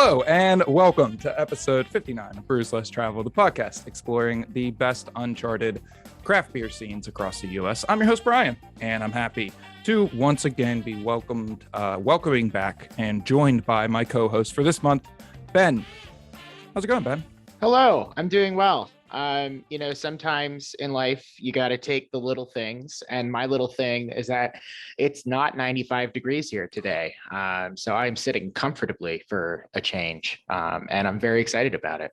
Hello and welcome to episode 59 of Brews Less Travel, the podcast exploring the best uncharted craft beer scenes across the U.S. I'm your host, Brian, and I'm happy to once again be welcoming back and joined by my co-host for this month, Ben. How's it going, Ben? Hello, I'm doing well. Sometimes in life you got to take the little things, and my little thing is that it's not 95 degrees here today. So I'm sitting comfortably for a change, and I'm very excited about it.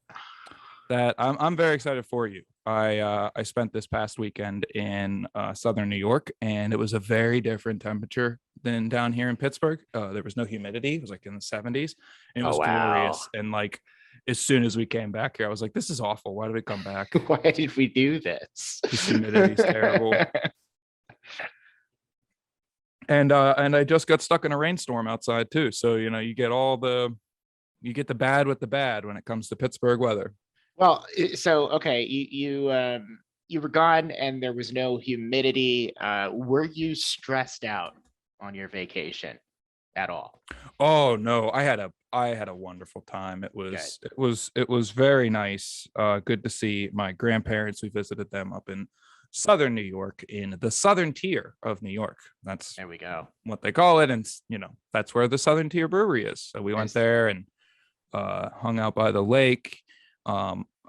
I'm very excited for you. I spent this past weekend in southern New York, and it was a very different temperature than down here in Pittsburgh. There was no humidity. It was like in the 70s, and it was glorious. And like, as soon as we came back here, I was like, this is awful. Why did we come back? Why did we do this? The humidity is terrible. And I just got stuck in a rainstorm outside too. So, you get the bad with the bad when it comes to Pittsburgh weather. Well, so, okay, you were gone and there was no humidity. Were you stressed out on your vacation at all? Oh no, I had a wonderful time. It was very nice. Good to see my grandparents. We visited them up in southern New York, in the southern tier of New York. There we go. What they call it, and that's where the Southern Tier Brewery is. So we went there and hung out by the lake.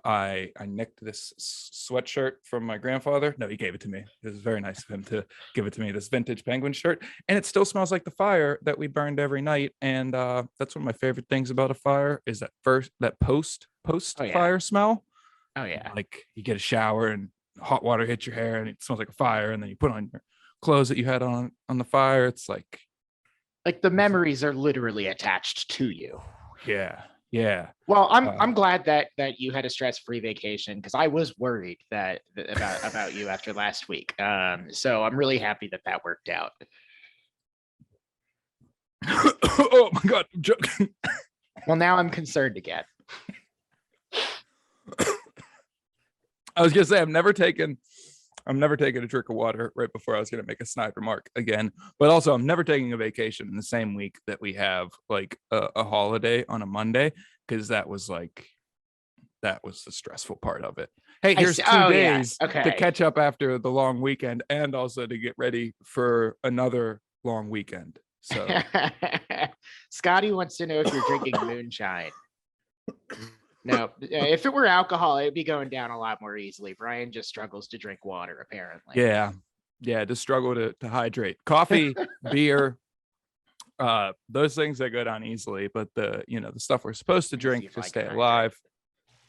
I nicked this sweatshirt from my grandfather. No, he gave it to me. It was very nice of him to give it to me, this vintage penguin shirt. And it still smells like the fire that we burned every night. And that's one of my favorite things about a fire is that post fire smell. Oh yeah. Like you get a shower and hot water hits your hair and it smells like a fire. And then you put on your clothes that you had on the fire. It's like the memories are literally attached to you. Yeah. Well, I'm glad that you had a stress-free vacation, because I was worried about you after last week. So I'm really happy that worked out. Oh my God, I'm joking. Well, now I'm concerned again. I was gonna say I'm never taking a drink of water right before I was going to make a snide remark again. But also, I'm never taking a vacation in the same week that we have like a holiday on a Monday, because that was the stressful part of it. Hey, here's 2 days to catch up after the long weekend and also to get ready for another long weekend. So Scotty wants to know if you're drinking moonshine. No, if it were alcohol, it'd be going down a lot more easily. Brian just struggles to drink water, apparently. Yeah, just struggle to hydrate. Coffee, beer, those things that go down easily, but the stuff we're supposed to drink to stay alive.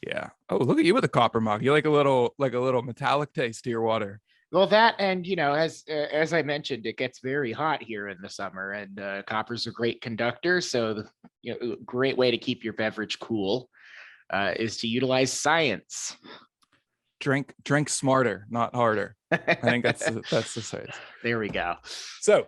Yeah. Oh, look at you with a copper mug. You like a little metallic taste to your water. Well, that, and as I mentioned, it gets very hot here in the summer, and copper's a great conductor. So great way to keep your beverage cool is to utilize science. Drink smarter, not harder. I think that's the science. There we go. So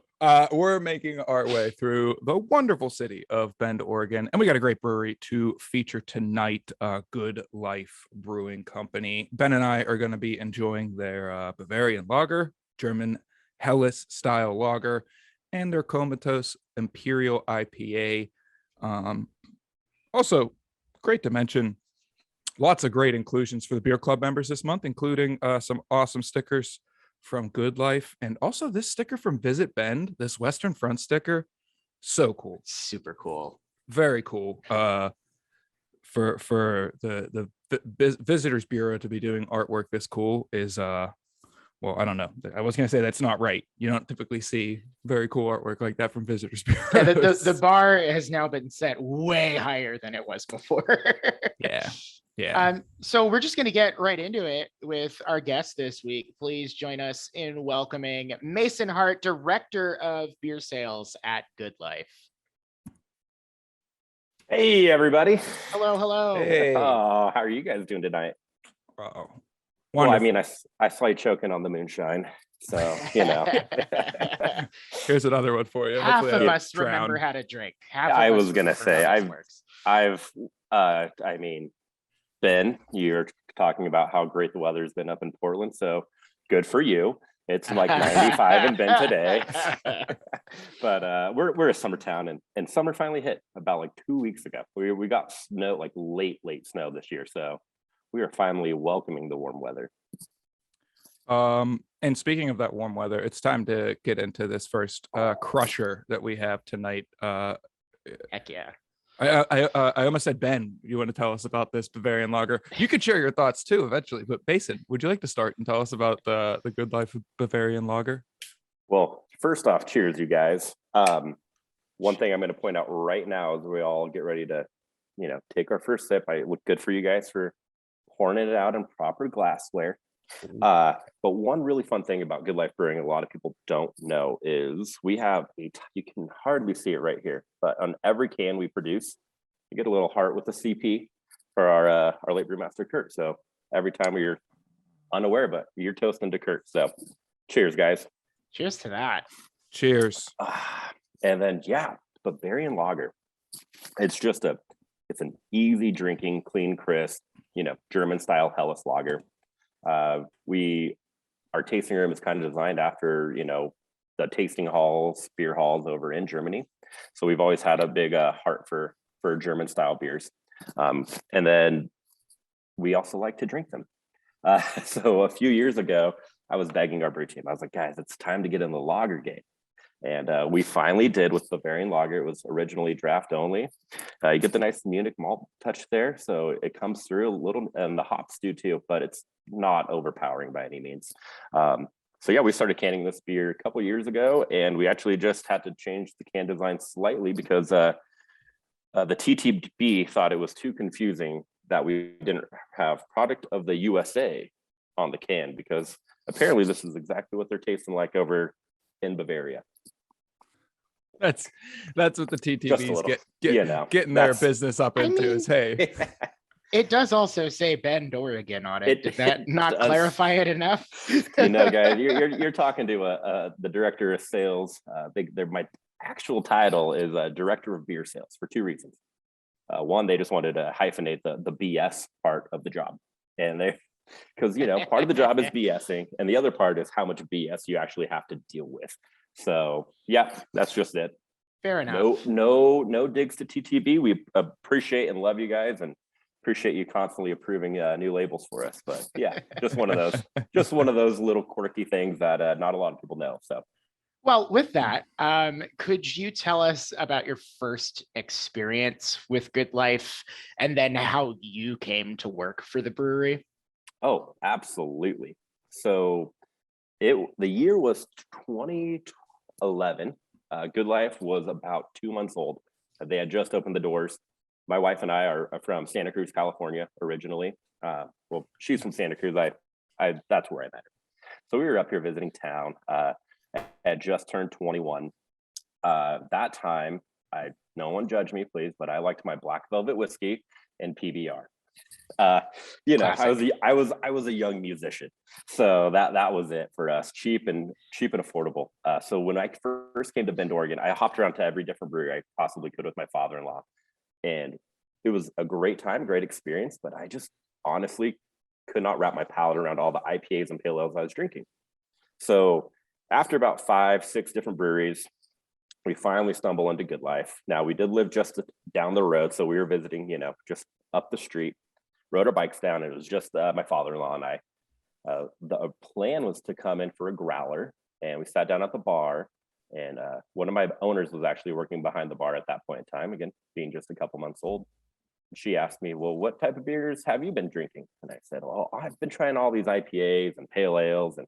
we're making our way through the wonderful city of Bend, Oregon, and we got a great brewery to feature tonight. GoodLife Brewing Company. Ben and I are going to be enjoying their Bavarian Lager, German Helles style lager, and their Comatose Imperial IPA. Also, great to mention, lots of great inclusions for the beer club members this month, including some awesome stickers from GoodLife, and also this sticker from Visit Bend, this Western Front sticker. So cool. Super cool. Very cool. For the Visitors Bureau to be doing artwork this cool is well, I don't know. I was going to say that's not right. You don't typically see very cool artwork like that from Visitors Bureau. Yeah, the bar has now been set way higher than it was before. Yeah. So we're just going to get right into it with our guest this week. Please join us in welcoming Masson Hart, Director of Beer Sales at GoodLife. Hey, everybody. Hello. Hey. Oh, how are you guys doing tonight? Uh-oh. Well, I mean, I saw you choking on the moonshine, so Here's another one for you. Half of us remember how to drink. I was gonna say I've I mean, Ben, you're talking about how great the weather's been up in Portland, so good for you. It's like 95 in Bend today. But we're a summer town, and summer finally hit about like 2 weeks ago. We got snow, like late snow this year. So we are finally welcoming the warm weather. And speaking of that warm weather, it's time to get into this first crusher that we have tonight. Heck yeah. I almost said, Ben, you want to tell us about this Bavarian Lager? You could share your thoughts too eventually, but Basin, would you like to start and tell us about the GoodLife Bavarian Lager? Well, first off, cheers, you guys. One thing I'm going to point out right now as we all get ready to, take our first sip. I look good for you guys for pouring it out in proper glassware. But one really fun thing about GoodLife Brewing, a lot of people don't know, is we have you can hardly see it right here, but on every can we produce, you get a little heart with a CP for our late brewmaster Curt. So every time you're unaware, but you're toasting to Curt. So cheers, guys. Cheers to that. Cheers. And then Bavarian Lager. It's an easy drinking, clean, crisp, German style Helles lager. Our tasting room is kind of designed after, the tasting halls, beer halls over in Germany. So we've always had a big heart for German style beers. And then we also like to drink them. So a few years ago, I was begging our brew team. I was like, guys, it's time to get in the lager game. And we finally did with Bavarian Lager. It was originally draft only. You get the nice Munich malt touch there. So it comes through a little, and the hops do too, but it's not overpowering by any means. We started canning this beer a couple years ago, and we actually just had to change the can design slightly because the TTB thought it was too confusing that we didn't have product of the USA on the can, because apparently this is exactly what they're tasting like over in Bavaria. That's what the TTBs getting their business up into is, hey. It does also say Bend, Oregon on it. Did that not clarify it enough? Guys, you're talking to the director of sales. My actual title is Director of Beer Sales for two reasons. One, they just wanted to hyphenate the BS part of the job, and because part of the job is BSing, and the other part is how much BS you actually have to deal with. So that's just it. Fair enough. No digs to TTB. We appreciate and love you guys, and appreciate you constantly approving new labels for us. But just one of those little quirky things that not a lot of people know. So, well, with that, could you tell us about your first experience with GoodLife, and then how you came to work for the brewery? Oh, absolutely. So the year was 2011. GoodLife was about 2 months old. They had just opened the doors. My wife and I are from Santa Cruz, California, originally. Well, she's from Santa Cruz. That's where I met her. So we were up here visiting town. Had just turned 21. That time, no one judge me, please, but I liked my Black Velvet whiskey and PBR. I was a young musician, so that was it for us. Cheap and affordable. So when I first came to Bend, Oregon, I hopped around to every different brewery I possibly could with my father-in-law, and it was a great time, great experience. But I just honestly could not wrap my palate around all the IPAs and pale ales I was drinking. So after about 5-6 different breweries, we finally stumbled into GoodLife. Now, we did live just down the road, so we were visiting, just up the street, rode our bikes down. It was just my father-in-law and I. The plan was to come in for a growler, and we sat down at the bar, and one of my owners was actually working behind the bar at that point in time, again, being just a couple months old. She asked me, well, what type of beers have you been drinking? And I said, well, I've been trying all these IPAs and pale ales, and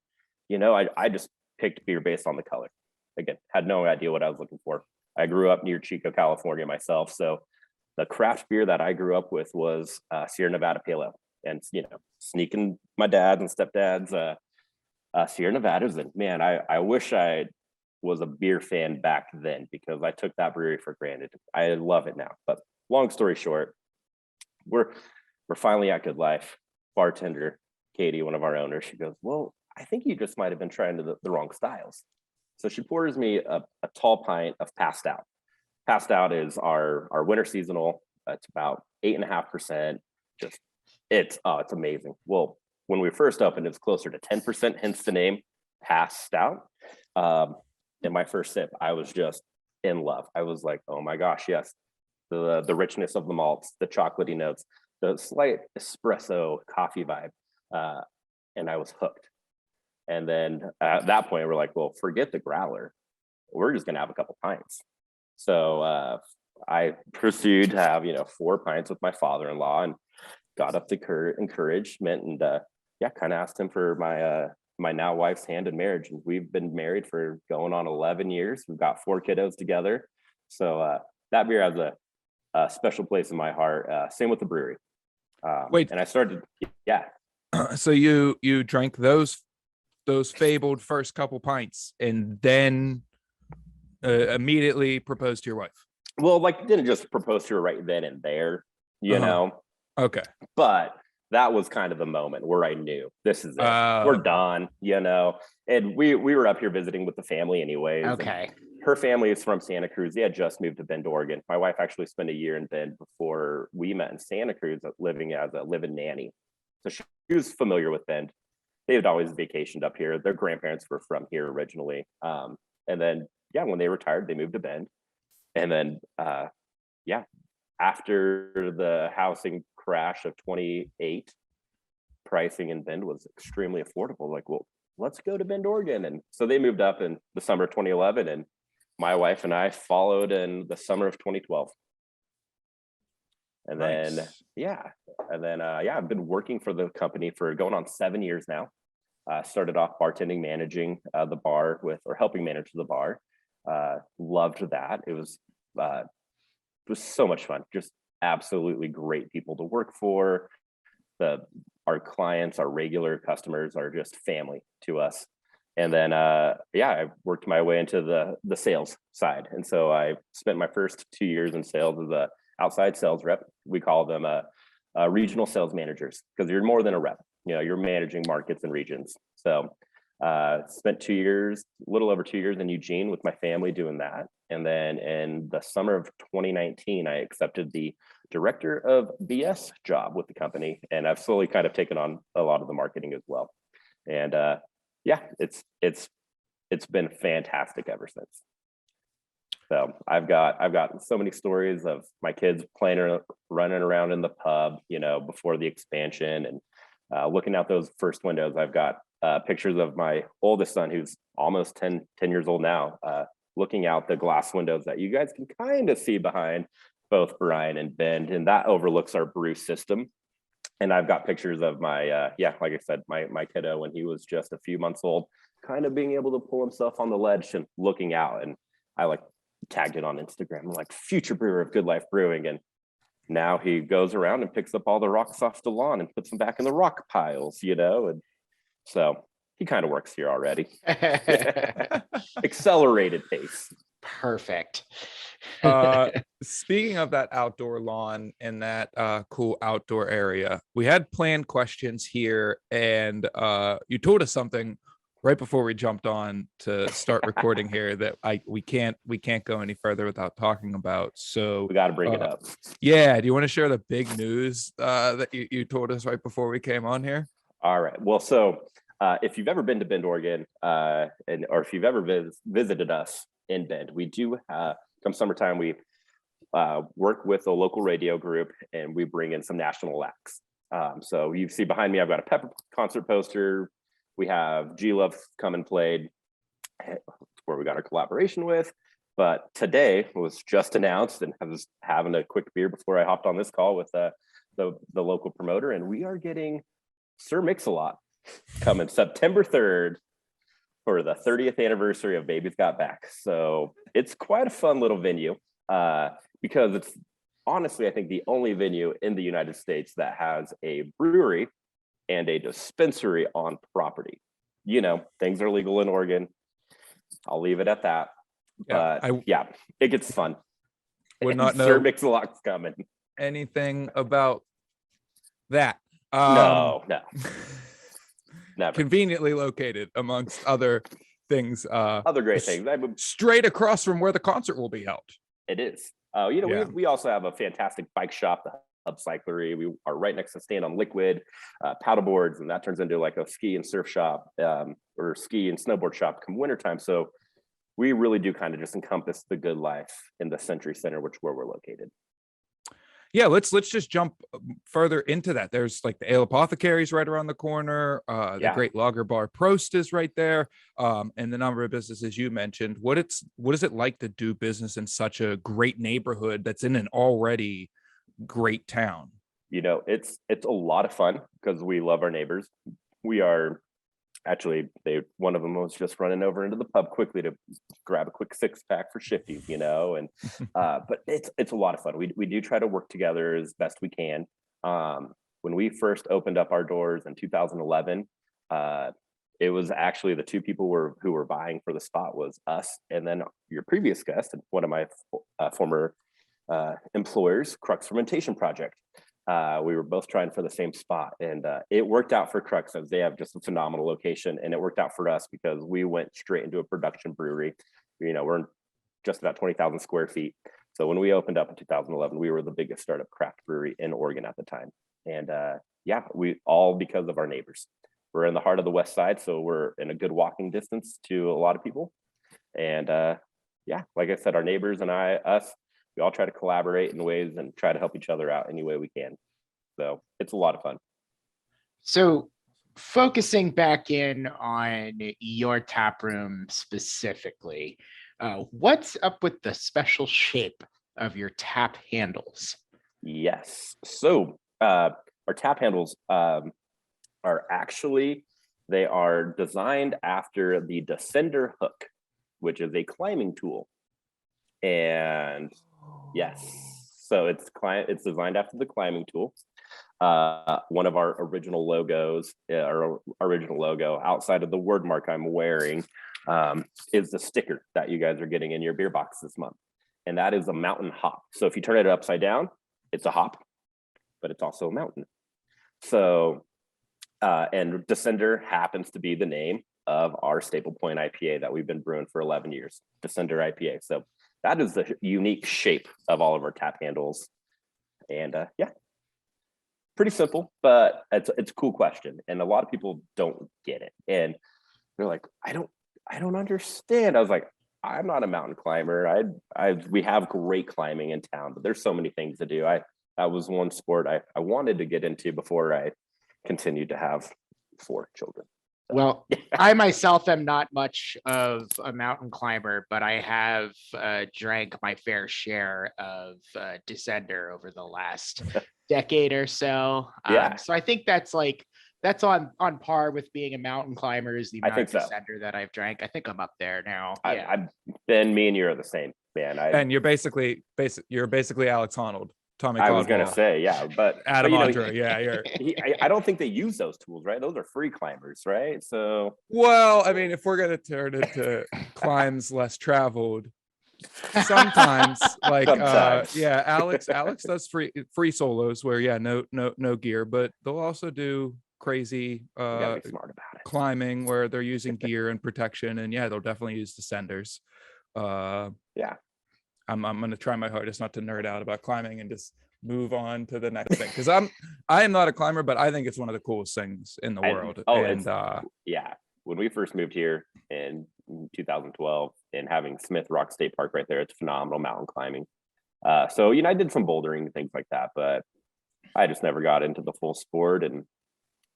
I just picked beer based on the color. Again, had no idea what I was looking for. I grew up near Chico, California myself, so the craft beer that I grew up with was Sierra Nevada Pale Ale, and sneaking my dad and stepdad's Sierra Nevadas. And man, I wish I was a beer fan back then, because I took that brewery for granted. I love it now. But long story short, we're finally at GoodLife. Bartender Katie, one of our owners, she goes, well, I think you just might have been trying the wrong styles. So she pours me a tall pint of Passed Out. Passed Out is our winter seasonal. It's about 8.5%. It's amazing. Well, when we first opened, it's closer to 10%, hence the name. passed out. In my first sip, I was just in love. I was like, oh my gosh, yes. The richness of the malts, the chocolatey notes, the slight espresso coffee vibe. And I was hooked. And then at that point, we're like, well, forget the growler. We're just going to have a couple pints. So I pursued to have, 4 pints with my father-in-law and got up the encouragement and kind of asked him for my now wife's hand in marriage. And we've been married for going on 11 years. We've got 4 kiddos together. So that beer has a special place in my heart. Same with the brewery. Wait. And I started, yeah. So you drank those fabled first couple pints and then immediately proposed to your wife? Well, didn't just propose to her right then and there, you know? Okay. But that was kind of the moment where I knew this is it. We're done, And we were up here visiting with the family anyways. Okay. Her family is from Santa Cruz. They had just moved to Bend, Oregon. My wife actually spent a year in Bend before we met in Santa Cruz, living as a live-in nanny. So she was familiar with Bend. They had always vacationed up here. Their grandparents were from here originally. And then, when they retired, they moved to Bend. And then, after the housing crash of 28, pricing in Bend was extremely affordable. Like, well, let's go to Bend, Oregon. And so they moved up in the summer of 2011, and my wife and I followed in the summer of 2012. And Nice. then, I've been working for the company for going on 7 years now. Started off bartending, managing the bar helping manage the bar. Loved that. It was so much fun. Just absolutely great people to work for. Our clients, our regular customers are just family to us. And then, I worked my way into the sales side. And so I spent my first 2 years in sales as a outside sales rep. We call them regional sales managers, because you're more than a rep. You're managing markets and regions. So spent 2 years, a little over 2 years in Eugene with my family doing that. And then in the summer of 2019, I accepted the Director of B.S. job with the company. And I've slowly kind of taken on a lot of the marketing as well. And it's been fantastic ever since. So I've got so many stories of my kids running around in the pub, before the expansion, and looking out those first windows. I've got pictures of my oldest son, who's almost 10 years old now, looking out the glass windows that you guys can kind of see behind both Brian and Bend, and that overlooks our brew system. And I've got pictures of my, like I said, my kiddo when he was just a few months old, kind of being able to pull himself on the ledge and looking out. And I tagged it on Instagram, future brewer of GoodLife Brewing. And now he goes around and picks up all the rocks off the lawn and puts them back in the rock piles, and so he kind of works here already. Accelerated pace. Perfect. Speaking of that outdoor lawn and that cool outdoor area, we had planned questions here, and you told us something right before we jumped on to start recording here that we can't go any further without talking about. So we got to bring it up. Yeah. Do you want to share the big news that you told us right before we came on here? All right. Well, so if you've ever been to Bend, Oregon, or if you've ever visited us in Bend, we do come summertime, we work with a local radio group, and we bring in some national acts. So you see behind me, I've got a Pepper concert poster. We have G-Love come and played, where we got our collaboration with. But today was just announced, and I was having a quick beer before I hopped on this call with the local promoter, and we are getting Sir Mix-a-Lot coming September 3rd for the 30th anniversary of Baby's Got Back. So it's quite a fun little venue, because it's honestly, I think, the only venue in the United States that has a brewery and a dispensary on property. Things are legal in Oregon. I'll leave it at that. But it gets fun. Would not know Sir Mix-a-Lot's coming. Anything about that. No. Never. Conveniently located amongst other things. Other great things. Straight across from where the concert will be held. It is. We also have a fantastic bike shop, the upcyclery. We are right next to Stand on Liquid, paddle boards, and that turns into like a ski and surf shop or ski and snowboard shop come wintertime. So we really do kind of just encompass the good life in the Century Center, where we're located. Yeah, let's just jump further into that. There's like the Ale Apothecaries right around the corner. The great lager bar Prost is right there. And the number of businesses you mentioned. What is it like to do business in such a great neighborhood that's in an already great town? You know, it's a lot of fun because we love our neighbors. We are actually, one of them was just running over into the pub quickly to grab a quick 6-pack for Shifties, you know, and but it's a lot of fun. We do try to work together as best we can. When we first opened up our doors in 2011, it was actually the two people who were vying for the spot was us and then your previous guest and one of my former employers, Crux Fermentation Project. We were both trying for the same spot, and it worked out for Crux as they have just a phenomenal location, and it worked out for us because we went straight into a production brewery. You know, we're in just about 20,000 square feet. So when we opened up in 2011, we were the biggest startup craft brewery in Oregon at the time. And we all because of our neighbors. We're in the heart of the West Side, so we're in a good walking distance to a lot of people. And like I said, our neighbors and us, we all try to collaborate in ways and try to help each other out any way we can. So it's a lot of fun. So focusing back in on your tap room specifically, what's up with the special shape of your tap handles? Yes. So our tap handles are actually, they are designed after the Descender hook, which is a climbing tool. And yes, so it's designed after the climbing tool. One of our original logos, our original logo outside of the word mark I'm wearing, is the sticker that you guys are getting in your beer box this month. And that is a mountain hop. So if you turn it upside down, it's a hop, but it's also a mountain. So, and Descender happens to be the name of our Staple Point IPA that we've been brewing for 11 years, Descender IPA. So that is the unique shape of all of our tap handles. And pretty simple, but it's a cool question. And a lot of people don't get it. And they're like, I don't understand. I was like, I'm not a mountain climber. We have great climbing in town, but there's so many things to do. That was one sport I wanted to get into before I continued to have 4 children. Well, I myself am not much of a mountain climber, but I have drank my fair share of Descender over the last decade or so. So I think that's on par with being a mountain climber is the amount of Descender that I've drank. I think I'm up there now. Then me and you are the same, man. And you're basically Alex Honnold. Tommy I Caldwell. was gonna say, but Adam Andre, I don't think they use those tools, right? Those are free climbers, right? So, well, I mean, if we're gonna turn it to climbs less traveled, sometimes Alex does free solos where no gear, but they'll also do crazy be smart about it. Climbing where they're using gear and protection, and they'll definitely use Descenders. I'm gonna try my hardest not to nerd out about climbing and just move on to the next thing, because I am not a climber, but I think it's one of the coolest things in the world. When we first moved here in 2012 and having Smith Rock State Park right there, it's phenomenal mountain climbing. So I did some bouldering and things like that, but I just never got into the full sport, and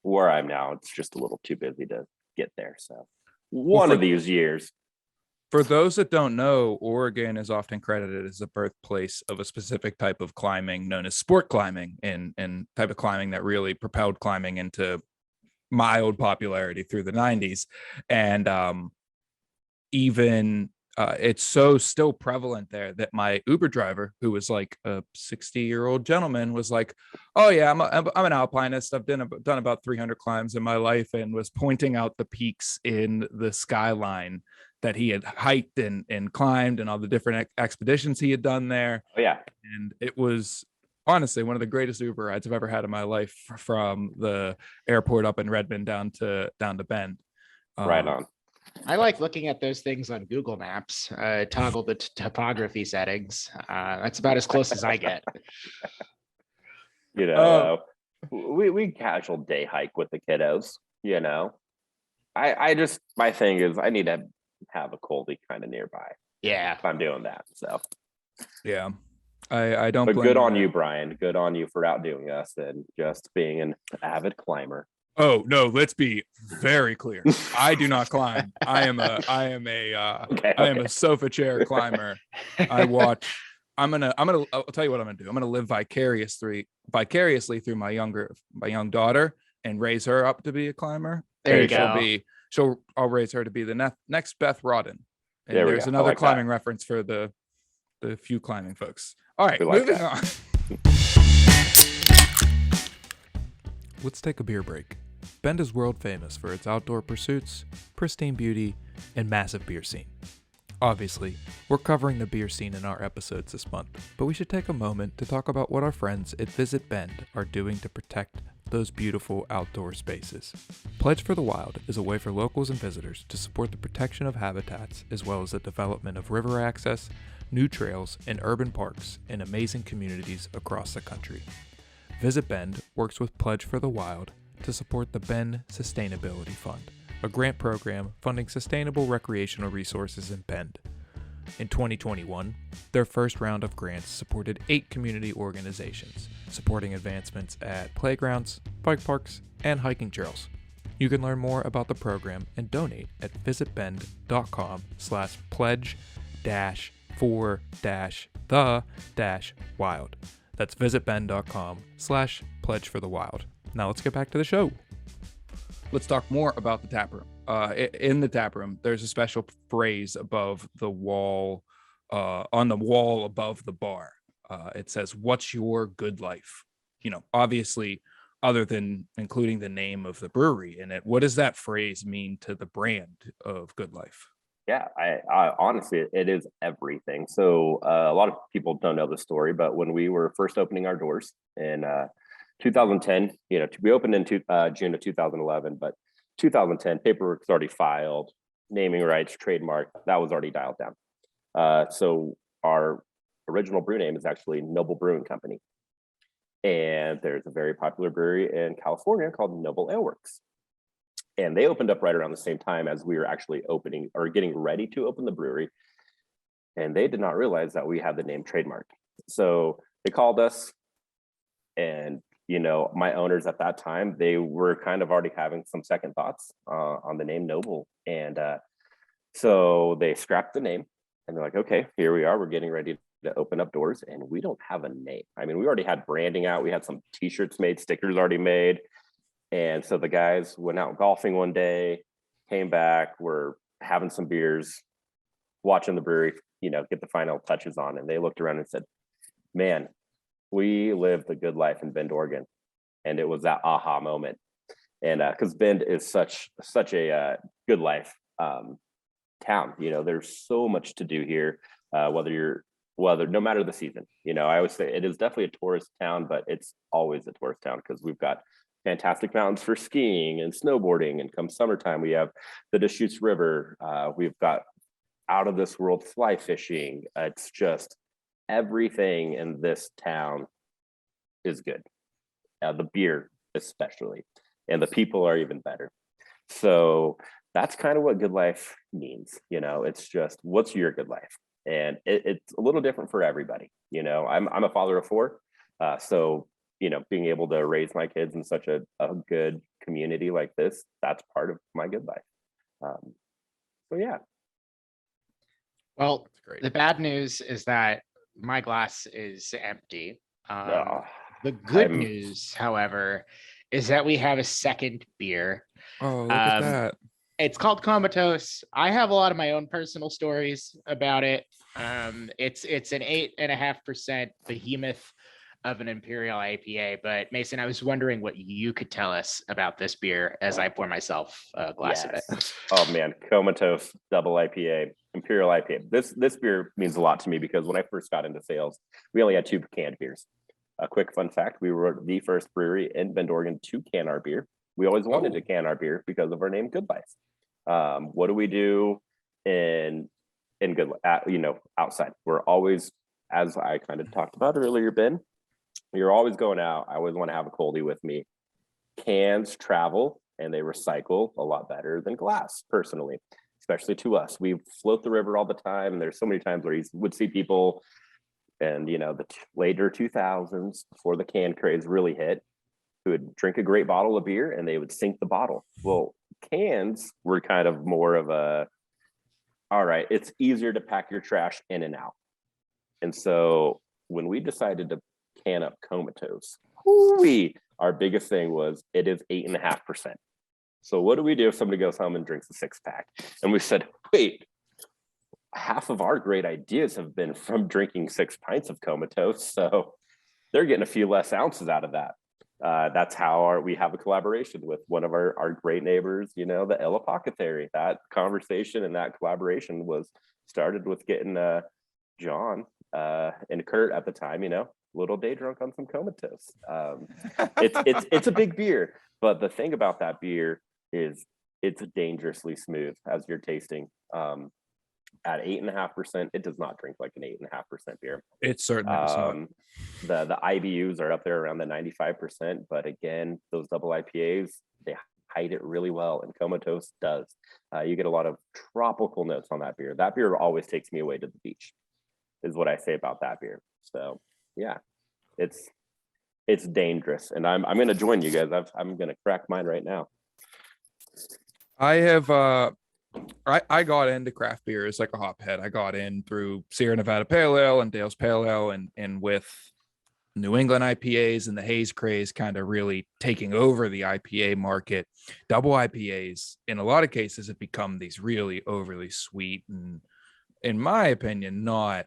where I'm now, it's just a little too busy to get there. So one of these years. For those that don't know, Oregon is often credited as the birthplace of a specific type of climbing known as sport climbing, and type of climbing that really propelled climbing into mild popularity through the 90s. And it's so still prevalent there that my Uber driver, who was like a 60-year-old gentleman, was like, oh yeah, I'm an alpinist. I've done about 300 climbs in my life, and was pointing out the peaks in the skyline that he had hiked and climbed, and all the different expeditions he had done there. Oh yeah. And it was honestly one of the greatest Uber rides I've ever had in my life, from the airport up in Redmond down to Bend. Right on. I like looking at those things on Google Maps, toggle the topography settings. That's about as close as I get. You know, we casual day hike with the kiddos. You know, I just my thing is I need to have a coldie kind of nearby. Yeah, If I'm doing that. So Yeah, I don't. but blame good on you. you, Brian. Good on you for outdoing us and just being an avid climber. Oh no, let's be very clear. I do not climb. I am a sofa chair climber. I watch. I'll tell you what I'm gonna do. I'm gonna live vicariously through my young daughter and raise her up to be a climber. There you And go. I'll raise her to be the next Beth Rodden. And There we there's go. I another like climbing that. reference for the few climbing folks. All right, We like moving that. on. Let's take a beer break. Bend is world famous for its outdoor pursuits, pristine beauty, and massive beer scene. Obviously, we're covering the beer scene in our episodes this month, but we should take a moment to talk about what our friends at Visit Bend are doing to protect those beautiful outdoor spaces. Pledge for the Wild is a way for locals and visitors to support the protection of habitats as well as the development of river access, new trails, and urban parks in amazing communities across the country. Visit Bend works with Pledge for the Wild to support the Bend Sustainability Fund, a grant program funding sustainable recreational resources in Bend. In 2021, their first round of grants supported 8 community organizations, supporting advancements at playgrounds, bike parks, and hiking trails. You can learn more about the program and donate at visitbend.com/pledge-for-the-wild. That's visitbend.com/pledge-for-the-wild. Now let's get back to the show. Let's talk more about the tap room. In the tap room, there's a special phrase above the wall, on the wall above the bar. It says, "What's your good life?" You know, obviously, other than including the name of the brewery in it, what does that phrase mean to the brand of Good Life? Yeah, I honestly, it is everything. So a lot of people don't know the story, but when we were first opening our doors in 2010, you know, we opened in June of 2011, but 2010 paperwork's already filed, naming rights, trademark, that was already dialed down. So our original brew name is actually Noble Brewing Company. And there's a very popular brewery in California called Noble Ale Works. And they opened up right around the same time as we were actually opening or getting ready to open the brewery. And they did not realize that we had the name trademarked. So they called us, and you know, my owners at that time, they were kind of already having some second thoughts on the name Noble. And so they scrapped the name and they're like, okay, here we are. We're getting ready to open up doors and we don't have a name. I mean, we already had branding out. We had some t-shirts made, stickers already made. And so the guys went out golfing one day, came back, were having some beers, watching the brewery, you know, get the final touches on. And they looked around and said, man, we live the good life in Bend, Oregon. And it was that aha moment. And because Bend is such a good life town, you know, there's so much to do here, whether no matter the season. You know, I always say it is definitely a tourist town, but it's always a tourist town because we've got fantastic mountains for skiing and snowboarding. And come summertime, we have the Deschutes River. We've got out of this world fly fishing. It's just everything in this town is good. The beer especially, and the people are even better. So that's kind of what good life means. You know, it's just, what's your good life? And it's a little different for everybody. You know, I'm a father of 4. So, you know, being able to raise my kids in such a good community like this, that's part of my good life. So yeah. Well, Great. the bad news is that my glass is empty. The good I'm- news, however, is that we have a second beer. Oh, look at Um, that. It's called Comatose. I have a lot of my own personal stories about it. It's an 8.5% behemoth of an Imperial IPA. But Mason, I was wondering what you could tell us about this beer as I pour myself a glass of it. Oh man, Comatose double IPA, Imperial IPA. This beer means a lot to me because when I first got into sales, we only had 2 canned beers. A quick fun fact: we were the first brewery in Bend, Oregon to can our beer. We always wanted to can our beer because of our name, Good Life. What do we do in good, you know, outside? We're always, as I kind of talked about earlier, Ben, You're always going out. I always want to have a coldie with me. Cans travel and they recycle a lot better than glass, personally, especially to us. We float the river all the time. And there's so many times where you would see people, and the later 2000s, before the can craze really hit, who would drink a great bottle of beer and they would sink the bottle. Well, cans were kind of more of a, all right, it's easier to pack your trash in and out. And so when we decided to can up Comatose, our biggest thing was it is 8.5%. So what do we do if somebody goes home and drinks a 6-pack? And we said, wait, half of our great ideas have been from drinking 6 pints of Comatose. So they're getting a few less ounces out of that. That's how we have a collaboration with one of our great neighbors, the El Apothecary. That conversation and that collaboration was started with getting John and Curt at the time, little day drunk on some Comatose. It's a big beer, but the thing about that beer is it's dangerously smooth as you're tasting. At 8.5%, it does not drink like an 8.5% beer. It certainly does not. The IBUs are up there around the 95%, but again, those double IPAs, they hide it really well, and Comatose does. You get a lot of tropical notes on that beer. That beer always takes me away to the beach, is what I say about that beer. So yeah, it's dangerous, and I'm going to join you guys. I'm going to crack mine right now. I have I got into craft beer as like a hophead. I got in through Sierra Nevada Pale Ale and Dale's Pale Ale, and with New England IPAs and the haze craze kind of really taking over the IPA market. Double IPAs in a lot of cases have become these really overly sweet and, in my opinion, not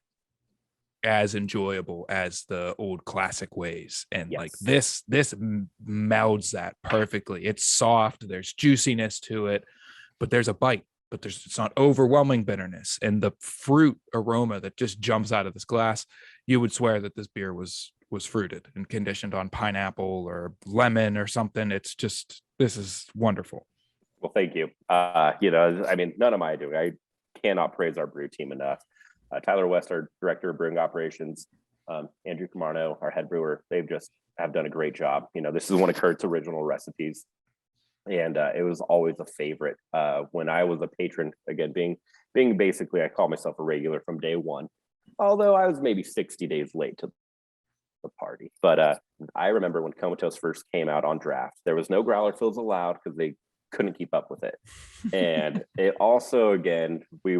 as enjoyable as the old classic ways. And like this melds that perfectly. It's soft, there's juiciness to it, but there's a bite. But it's not overwhelming bitterness, and the fruit aroma that just jumps out of this glass. You would swear that this beer was fruited and conditioned on pineapple or lemon or something. This is wonderful. Well, thank you. None of my doing. I cannot praise our brew team enough. Tyler West, our Director of Brewing Operations, Andrew Camarno, our head brewer, they've just have done a great job. This is one of Curt's original recipes. And it was always a favorite when I was a patron. Again, being basically, I call myself a regular from day one, although I was maybe 60 days late to the party. But I remember when Comatose first came out on draft, there was no growler fills allowed because they couldn't keep up with it. And it also, again, we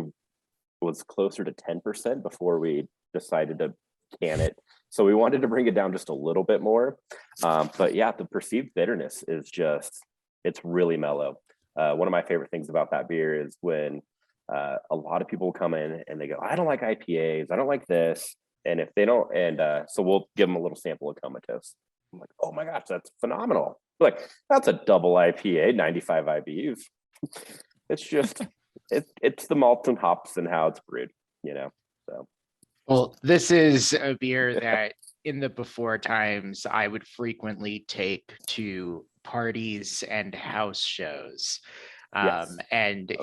was closer to 10% before we decided to can it. So we wanted to bring it down just a little bit more. But yeah, the perceived bitterness is it's really mellow. One of my favorite things about that beer is when a lot of people come in and they go, I don't like IPAs, I don't like this. And if they don't, so we'll give them a little sample of Comatose. I'm like, oh my gosh, that's phenomenal. Like, that's a double IPA, 95 IBUs. It's just, it's the malts and hops and how it's brewed, so. Well, this is a beer that in the before times I would frequently take to parties and house shows. And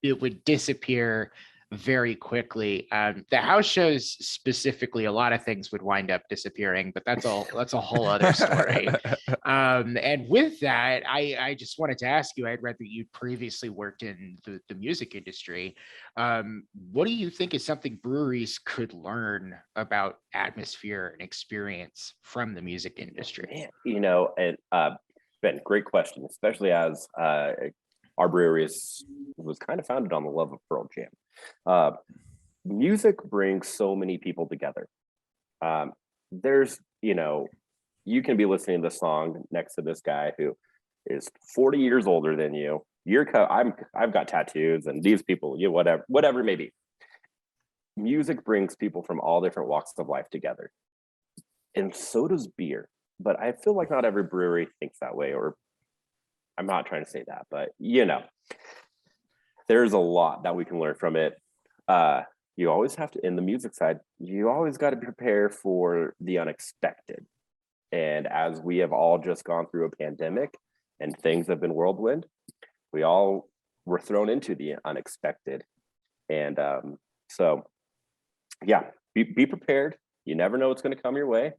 it would disappear very quickly. The house shows specifically, a lot of things would wind up disappearing, but that's a whole other story. And with that, I just wanted to ask you, I'd read that you previously worked in the music industry. What do you think is something breweries could learn about atmosphere and experience from the music industry? And Ben, great question, especially as our brewery was kind of founded on the love of Pearl Jam. Music brings so many people together. There's, you can be listening to the song next to this guy who is 40 years older than you. I've got tattoos, and these people, whatever it may be. Music brings people from all different walks of life together, and so does beer. But I feel like not every brewery thinks that way, or I'm not trying to say that, but there's a lot that we can learn from it. You always have to, in the music side, you always got to prepare for the unexpected. And as we have all just gone through a pandemic and things have been whirlwind, we all were thrown into the unexpected. And so, yeah, be prepared. You never know what's going to come your way.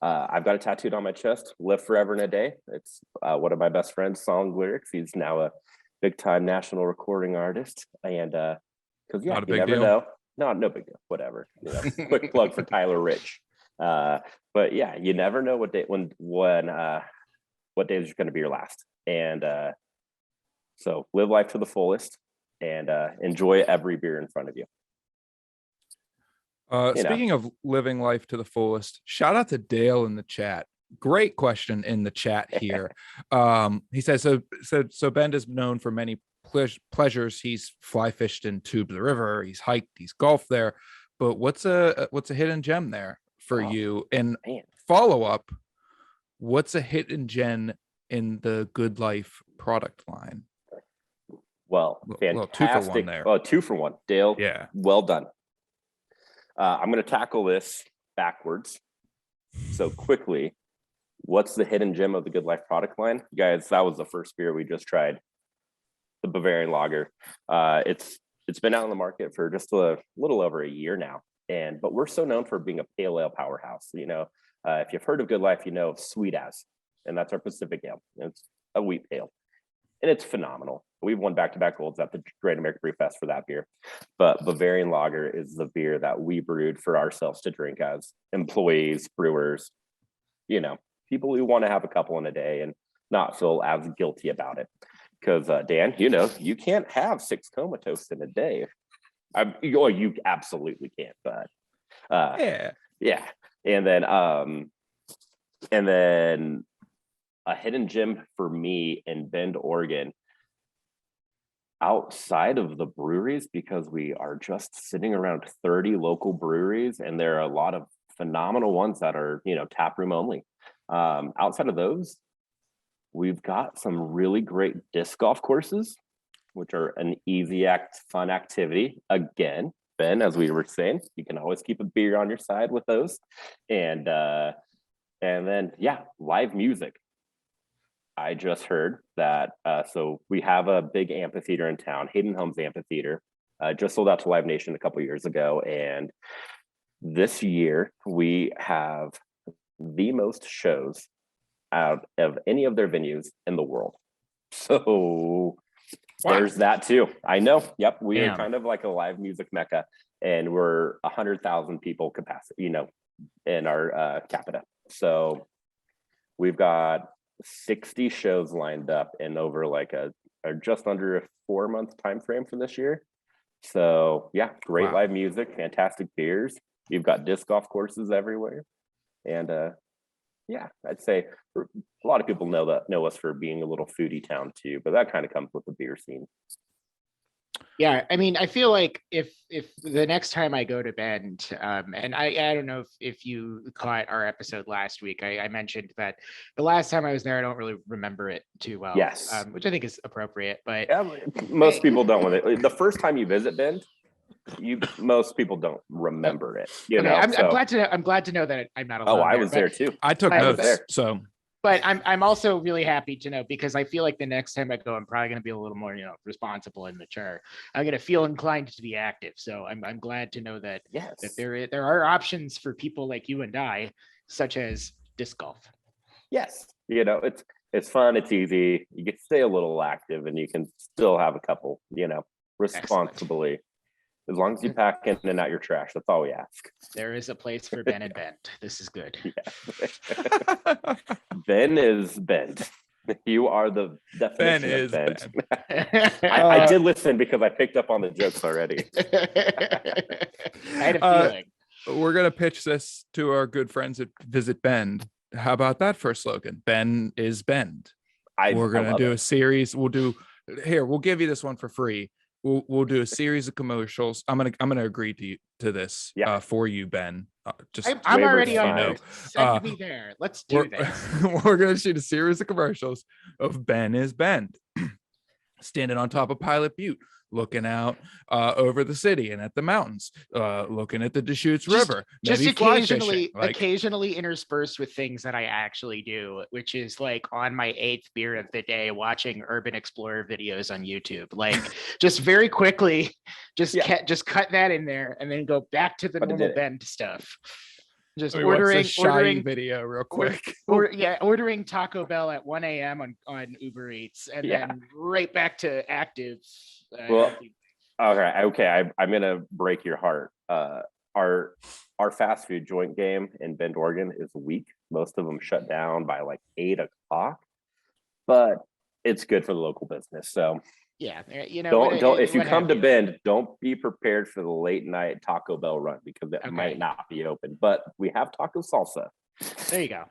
I've got it tattooed on my chest, live forever in a day. It's one of my best friend's song lyrics. He's now a big time national recording artist. And because Not a you big never deal. know. No big deal, whatever. Quick plug for Tyler Rich. But yeah, you never know what day what day is going to be your last. And so live life to the fullest and enjoy every beer in front of you. Speaking of living life to the fullest, shout out to Dale in the chat. Great question in the chat here. He says, so Bend is known for many pleasures. He's fly fished in Tube of the River. He's hiked, he's golfed there. But what's a hidden gem there for you? And follow up, what's a hidden gem in the GoodLife product line? Well, fantastic. 2 for 1 there. Oh, 2 for 1. Dale, yeah. Well done. I'm going to tackle this backwards. So quickly, what's the hidden gem of the GoodLife product line? Guys, that was the first beer we just tried, the Bavarian Lager. It's been out on the market for just a little over a year now. But we're so known for being a pale ale powerhouse. If you've heard of GoodLife, you know of Sweet As, and that's our Pacific Ale. It's a wheat ale, and it's phenomenal. We've won back-to-back golds at the Great American Brew Fest for that beer. But Bavarian Lager is the beer that we brewed for ourselves to drink as employees, brewers, people who want to have a couple in a day and not feel as guilty about it. Because Dan, you can't have 6 Comatose in a day. You absolutely can't, but yeah. And then a hidden gem for me in Bend, Oregon, outside of the breweries, because we are just sitting around 30 local breweries, and there are a lot of phenomenal ones that are, tap room only. Outside of those, we've got some really great disc golf courses, which are an easy fun activity. Again, Ben, as we were saying, you can always keep a beer on your side with those. And then, live music. I just heard that, so we have a big amphitheater in town, Hayden Homes Amphitheater, just sold out to Live Nation a couple years ago. And this year we have the most shows out of any of their venues in the world. So there's that too. I know. Yep. We are kind of like a live music mecca, and we're 100,000 people capacity, in our capita. So we've got 60 shows lined up in over like a just under a 4-month time frame for this year. So great live music, fantastic beers. You've got disc golf courses everywhere. And I'd say a lot of people know us for being a little foodie town too, but that kind of comes with the beer scene. Yeah, I mean, I feel like if the next time I go to Bend, and I don't know if you caught our episode last week, I mentioned that the last time I was there, I don't really remember it too well. Yes, which I think is appropriate. But most people don't want it. The first time you visit Bend, most people don't remember it. I'm glad to know that I'm not alone. Oh, I was there too. I took notes. So. But I'm also really happy to know, because I feel like the next time I go, I'm probably going to be a little more, responsible and mature. I'm going to feel inclined to be active. So I'm glad to know that that there are options for people like you and I, such as disc golf. Yes, it's fun, it's easy. You can stay a little active, and you can still have a couple, responsibly. Excellent. As long as you pack in and out your trash, that's all we ask. There is a place for Ben and Bend. This is good. Yeah. Ben is Bend. You are the definition Ben is of Bend. Ben. I did listen because I picked up on the jokes already. I had a feeling. We're going to pitch this to our good friends at Visit Bend. How about that for a slogan? Ben is Bend. We're going to do a series. We'll give you this one for free. We'll do a series of commercials. I'm gonna agree to this for you, Ben. I'm already on it. Send me there. Let's do this. We're gonna shoot a series of commercials of Ben is Bend, standing on top of Pilot Butte, looking out over the city and at the mountains, looking at the Deschutes River. Just occasionally interspersed with things that I actually do, which is like on my 8th beer of the day, watching Urban Explorer videos on YouTube. Like just very quickly, just cut that in there and then go back to the normal Bend stuff. Just Let me watch ordering, this shy ordering, video real order- quick. ordering Taco Bell at 1 a.m. on Uber Eats, and Yeah. then right back to active. Well, healthy. okay. I'm gonna break your heart. Our fast food joint game in Bend, Oregon is weak. Most of them shut down by like 8 o'clock, but it's good for the local business. So Yeah, you know, don't if you what come have to you. Bend, don't be prepared for the late night Taco Bell run because it Okay. might not be open. But we have taco salsa. There you go.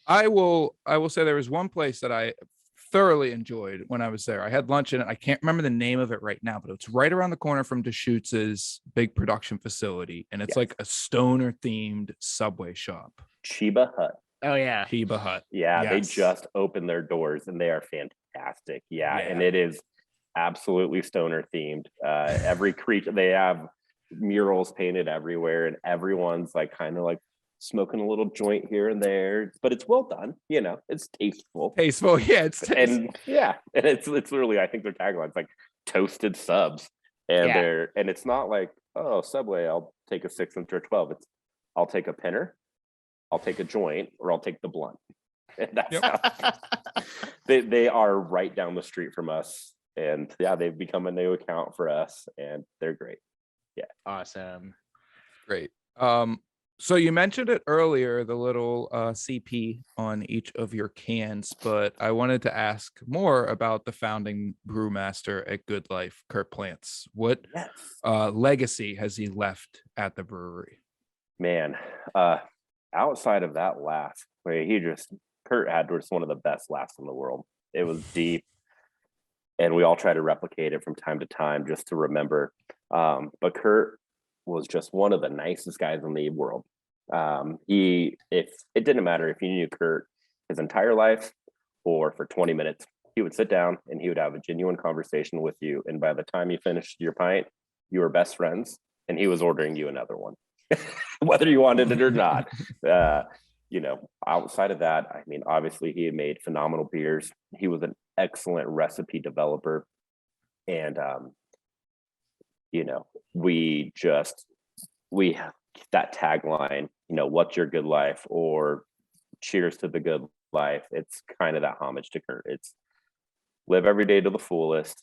I will say there was one place that I thoroughly enjoyed when I was there. I had lunch in it. I can't remember the name of it right now, but it's right around the corner from Deschutes' big production facility, and it's Yes. like a stoner themed Subway shop. Chiba Hut. Oh yeah. Chiba Hut. Yeah, they Yes. just opened their doors and they are fantastic. Yeah, and Yeah. it is absolutely stoner themed. Every creature, they have murals painted everywhere, and everyone's like kind of like smoking a little joint here and there, but it's well done. You know, it's tasteful. Tasteful. Yeah, it's tasteful. And yeah, and it's literally, I think their tagline's like toasted subs, and Yeah. it's not like, oh, Subway, I'll take a 6-inch or 12. It's I'll take a pinner, I'll take a joint, or I'll take the blunt. And that's how they are right down the street from us. And yeah, they've become a new account for us, and they're great. Awesome. Great. So you mentioned it earlier, the little CP on each of your cans, but I wanted to ask more about the founding brewmaster at GoodLife, Curt Plants. What Yes. legacy has he left at the brewery? Man, outside of that laugh, where Curt had just one of the best laughs in the world. It was deep, and we all try to replicate it from time to time just to remember. But Curt was just one of the nicest guys in the world. If it didn't matter if you knew Curt his entire life or for 20 minutes, he would sit down and he would have a genuine conversation with you. And by the time you finished your pint, you were best friends, and he was ordering you another one, whether you wanted it or not. You know, outside of that, I mean, obviously he had made phenomenal beers. He was an excellent recipe developer. And, you know, we have that tagline, you know, what's your good life, or cheers to the good life. It's kind of that homage to Curt. It's live every day to the fullest,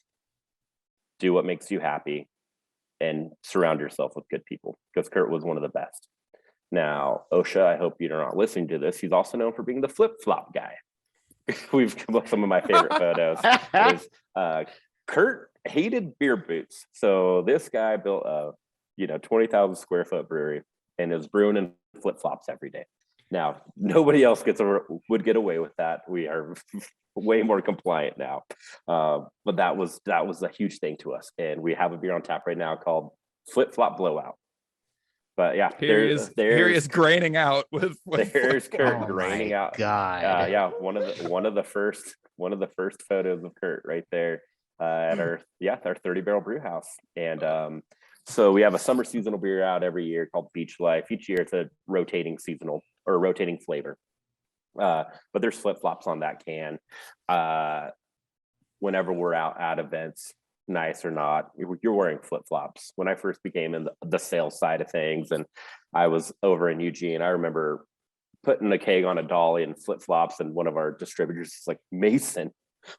do what makes you happy, and surround yourself with good people, because Curt was one of the best. Now, OSHA, I hope you're not listening to this. He's also known for being the flip-flop guy. We've come up with some of my favorite photos. Curt hated beer boots. So this guy built a 20,000 square foot brewery and is brewing in flip-flops every day. Now, nobody else would get away with that. We are way more compliant now. But that was a huge thing to us. And we have a beer on tap right now called Flip-Flop Blowout. But yeah, Here he is graining out with there's Curt Oh graining my out. God. Yeah, one of the first photos of Curt right there at our 30 barrel brew house. And so we have a summer seasonal beer out every year called Beach Life. Each year it's a rotating seasonal or rotating flavor. But there's flip-flops on that can. Whenever we're out at events, nice or not, you're wearing flip-flops. When I first became in the sales side of things, and I was over in Eugene, I remember putting a keg on a dolly and flip-flops, and one of our distributors is like, Mason,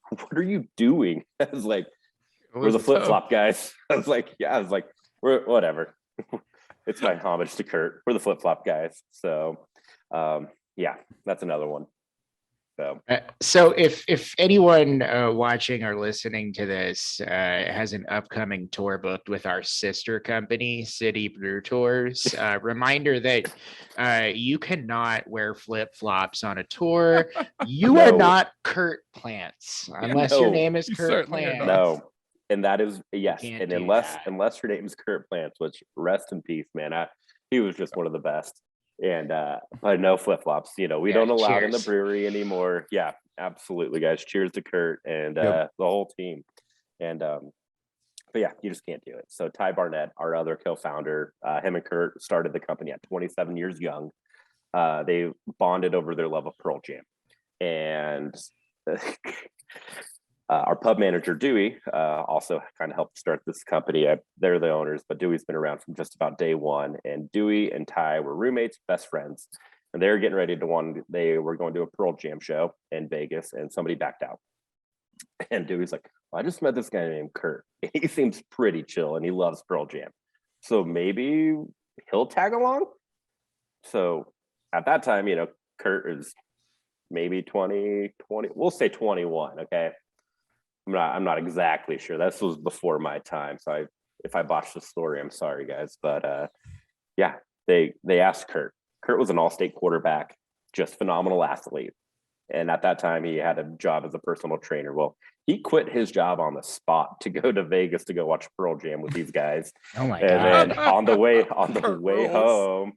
what are you doing? I was like, we're the flip-flop guys. I was like, we're whatever. It's my homage to Curt. We're the flip-flop guys. So yeah, that's another one. So if anyone watching or listening to this has an upcoming tour booked with our sister company, City Brew Tours, reminder that you cannot wear flip-flops on a tour. You are not Curt Plants unless your name is Curt Plants. No, and that is yes, and unless your name is Curt Plants, which rest in peace, man. He was just one of the best. And but no flip-flops, we don't allow it in the brewery anymore. Yeah, absolutely, guys. Cheers to Curt and the whole team. And but yeah, you just can't do it. So Ty Barnett, our other co-founder, him and Curt started the company at 27 years young. They bonded over their love of Pearl Jam. And Our pub manager, Dewey, also kind of helped start this company. They're the owners, but Dewey's been around from just about day one. And Dewey and Ty were roommates, best friends. And they were getting ready they were going to a Pearl Jam show in Vegas, and somebody backed out. And Dewey's like, well, I just met this guy named Curt. He seems pretty chill and he loves Pearl Jam. So maybe he'll tag along. So at that time, Curt is maybe 20, we'll say 21. Okay. I'm not exactly sure. This was before my time. So if I botched the story, I'm sorry guys. But yeah, they asked Curt. Curt was an all-state quarterback, just phenomenal athlete. And at that time he had a job as a personal trainer. Well, he quit his job on the spot to go to Vegas to go watch Pearl Jam with these guys. Oh my God. God. Then on the way rules. home,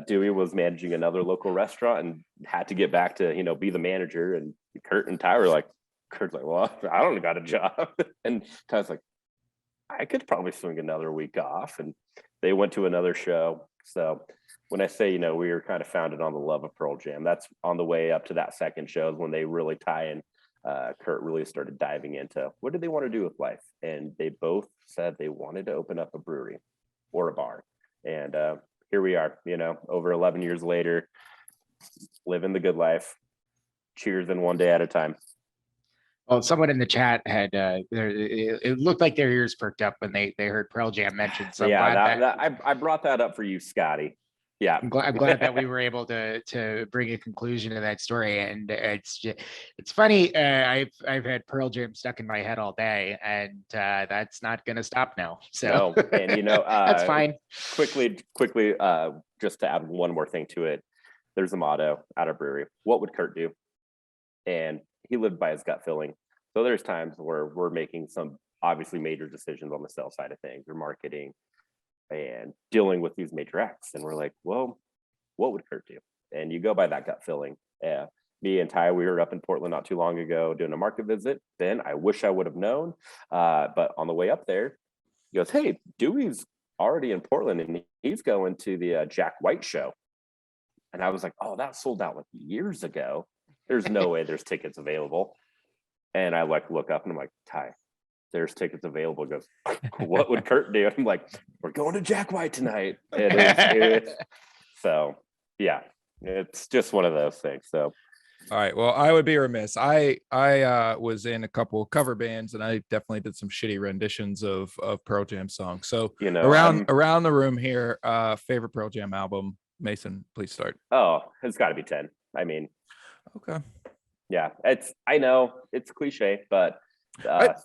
Dewey was managing another local restaurant and had to get back to, be the manager. And Curt and Ty were like, Kurt's like, well, I don't got a job. And Ty's like, I could probably swing another week off. And they went to another show. So when I say, we were kind of founded on the love of Pearl Jam, that's on the way up to that second show is when they really Ty and Curt really started diving into what did they want to do with life. And they both said they wanted to open up a brewery or a bar. And here we are, over 11 years later, living the good life. Cheers in one day at a time. Well, someone in the chat had it looked like their ears perked up when they heard Pearl Jam mentioned. So I brought that up for you, Scotty. Yeah, I'm glad that we were able to bring a conclusion to that story. And it's funny. I've had Pearl Jam stuck in my head all day, and that's not going to stop now. So no, and that's fine. Quickly, just to add one more thing to it, there's a motto at our brewery: what would Curt do? And he lived by his gut feeling. So there's times where we're making some obviously major decisions on the sales side of things or marketing and dealing with these major acts. And we're like, well, what would Curt do? And you go by that gut feeling. Me and Ty, we were up in Portland not too long ago doing a market visit. Then I wish I would have known. But on the way up there, he goes, hey, Dewey's already in Portland and he's going to the Jack White show. And I was like, oh, that sold out like years ago. There's no way there's tickets available. And I look up and I'm like, Ty, there's tickets available. He goes, what would Curt do? And I'm like, we're going to Jack White tonight. So yeah, it's just one of those things. So all right, well, I would be remiss. I was in a couple of cover bands and I definitely did some shitty renditions of Pearl Jam songs. So around the room here, favorite Pearl Jam album. Mason, please start. Oh, it's got to be 10. I mean, okay. Yeah, I know it's cliche, but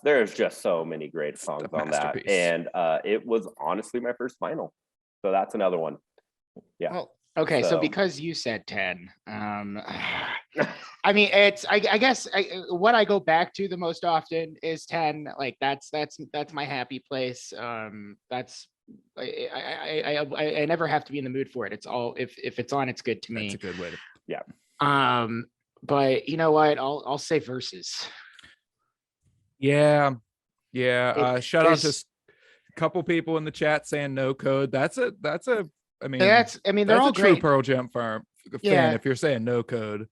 there's just so many great songs on that. And it was honestly my first vinyl. So that's another one. Yeah. Well, okay, so because you said 10, I mean, I guess what I go back to the most often is 10. Like that's my happy place. That's I never have to be in the mood for it. It's all if it's on, it's good to me. That's a good way to. Yeah. But you know what? I'll say Versus. Yeah. Shout out to a couple people in the chat saying no code. That's a. I mean, they're all a true great. Pearl Jam fan. If you're saying no code,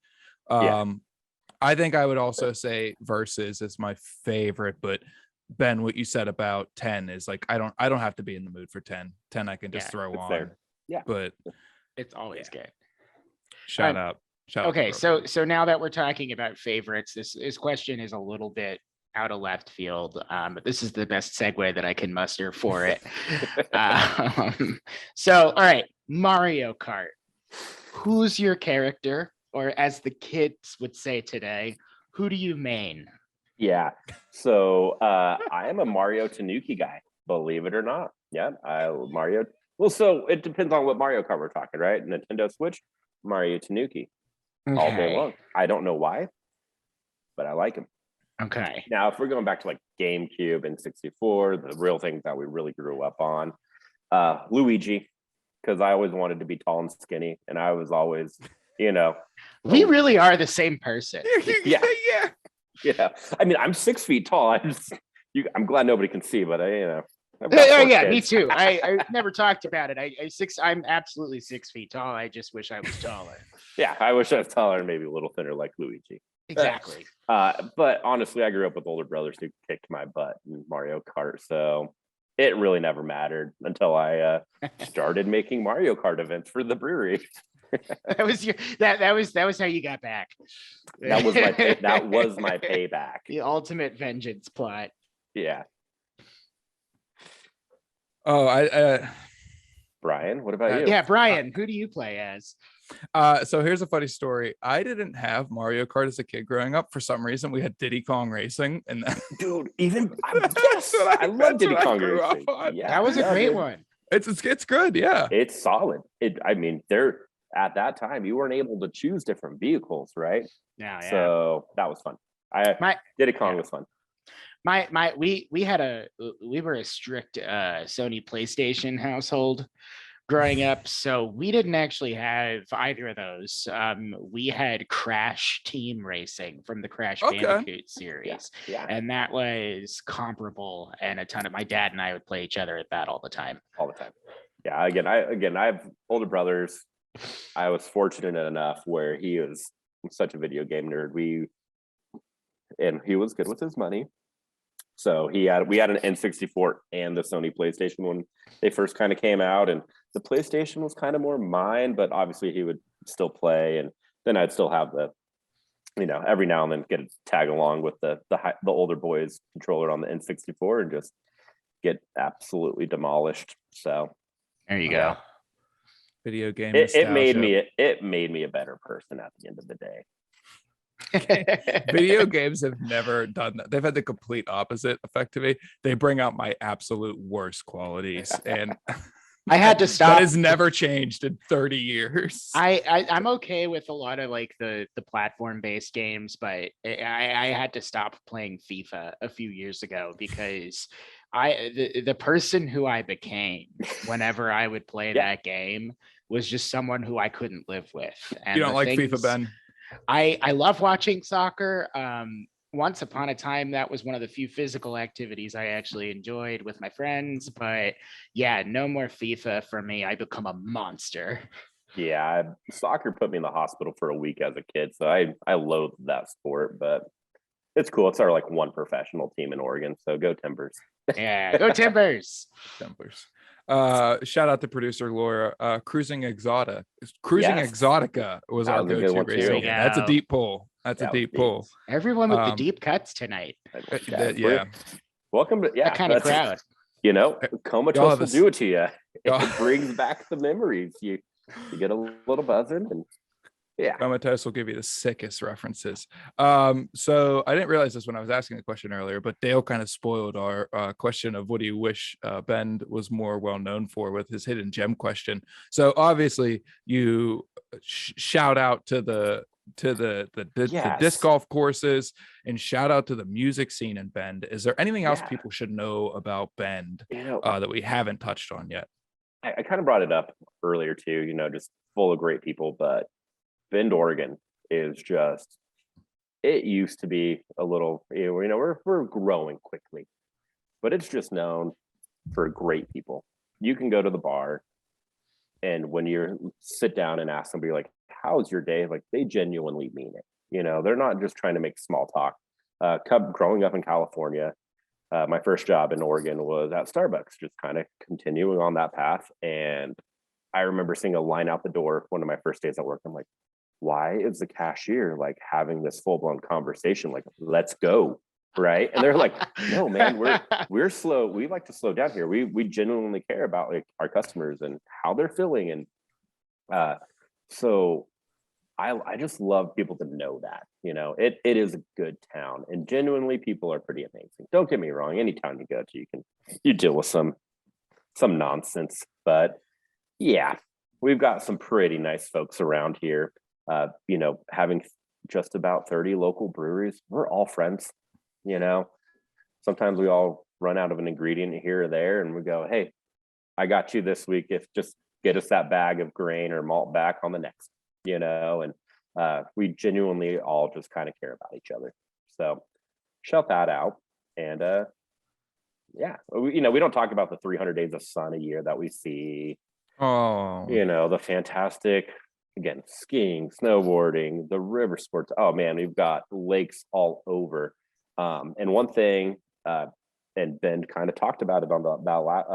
I think I would also say Versus is my favorite. But Ben, what you said about 10 is like I don't have to be in the mood for 10. 10 I can just throw on. Fair. Yeah, but it's always good. Shout out. Okay, so now that we're talking about favorites, this question is a little bit out of left field, but this is the best segue that I can muster for it. So, all right, Mario Kart. Who's your character, or as the kids would say today, who do you main? Yeah, so I am a Mario Tanuki guy, believe it or not. Yeah, Mario. Well, so it depends on what Mario Kart we're talking, right? Nintendo Switch, Mario Tanuki. Okay. All day long. I don't know why, but I like him. Okay. Now, if we're going back to like GameCube and 64, the real things that we really grew up on, Luigi, because I always wanted to be tall and skinny, and I was always, we really are the same person. Yeah. I mean, I'm 6 feet tall. I'm glad nobody can see, but yeah, me too. I never talked about it. I'm absolutely 6 feet tall. I just wish I was taller. Yeah, I wish I was taller and maybe a little thinner like Luigi. Exactly. But honestly, I grew up with older brothers who kicked my butt in Mario Kart, so it really never mattered until I started making Mario Kart events for the brewery. That was your that was how you got back. That was my payback. The ultimate vengeance plot. Yeah. Oh, Brian, what about you? Yeah, Brian, who do you play as? So here's a funny story. I didn't have Mario Kart as a kid growing up. For some reason, we had Diddy Kong Racing, and Dude, yes, I love Diddy Kong Racing. Yeah, that was a great one. It's good, yeah. It's solid. I mean, there at that time you weren't able to choose different vehicles, right? Yeah. So that was fun. Diddy Kong was fun. We were a strict Sony PlayStation household growing up, so we didn't actually have either of those. We had Crash Team Racing from the Crash Bandicoot series, and that was comparable, and a ton of my dad and I would play each other at that all the time. Yeah, I have older brothers. I was fortunate enough where he was such a video game nerd. And he was good with his money. So we had an N64 and the Sony PlayStation when they first kind of came out, and the PlayStation was kind of more mine, but obviously he would still play, and then I'd still have every now and then get a tag along with the older boys controller on the N64 and just get absolutely demolished. So there you go. Video game. It made me a better person at the end of the day. Video games have never done that. They've had the complete opposite effect to me. They bring out my absolute worst qualities, and I had to stop. That has never changed in 30 years. I'm okay with a lot of like the platform based games, but I had to stop playing FIFA a few years ago because the person who I became whenever I would play that game was just someone who I couldn't live with. And you don't like FIFA, Ben? I love watching soccer. Once upon a time, that was one of the few physical activities I actually enjoyed with my friends. But yeah, no more FIFA for me. I become a monster. Yeah, soccer put me in the hospital for a week as a kid, so I loathe that sport. But it's cool. It's our one professional team in Oregon. So go Timbers. Yeah, go Timbers. Timbers. Shout out to producer Laura. Cruising Exotica was our go-to racing game. That's a deep pull. That's a deep pull. Everyone with the deep cuts tonight. Yeah. Welcome to that kind of crowd. Comatose will do it to you. It brings back the memories. You get a little buzzing, and Comatose will give you the sickest references. So I didn't realize this when I was asking the question earlier, but Dale kind of spoiled our question of what do you wish Ben was more well known for with his hidden gem question. So obviously you shout out to the disc golf courses and shout out to the music scene in Bend. Is there anything else people should know about Bend that we haven't touched on yet? I kind of brought it up earlier too, just full of great people, but Bend, Oregon is just, it used to be a little, we're growing quickly, but it's just known for great people. You can go to the bar, and when you sit down and ask somebody like, how's your day? Like, they genuinely mean it. They're not just trying to make small talk. Growing up in California, my first job in Oregon was at Starbucks, just kind of continuing on that path. And I remember seeing a line out the door one of my first days at work. I'm like, why is the cashier having this full-blown conversation? Like, let's go, right? And they're like, no, man, we're slow. We like to slow down here. We genuinely care about our customers and how they're feeling. And so I just love people to know that, it is a good town, and genuinely people are pretty amazing. Don't get me wrong. Any town you go to, you deal with some nonsense, but yeah, we've got some pretty nice folks around here. Having just about 30 local breweries, we're all friends. Sometimes we all run out of an ingredient here or there, and we go, hey, I got you this week. If just get us that bag of grain or malt back on the next, and we genuinely all just kind of care about each other. So shout that out. And we don't talk about the 300 days of sun a year that we see. Oh, the fantastic again, skiing, snowboarding, the river sports. Oh man, we've got lakes all over. And one thing, and Ben kind of talked about it on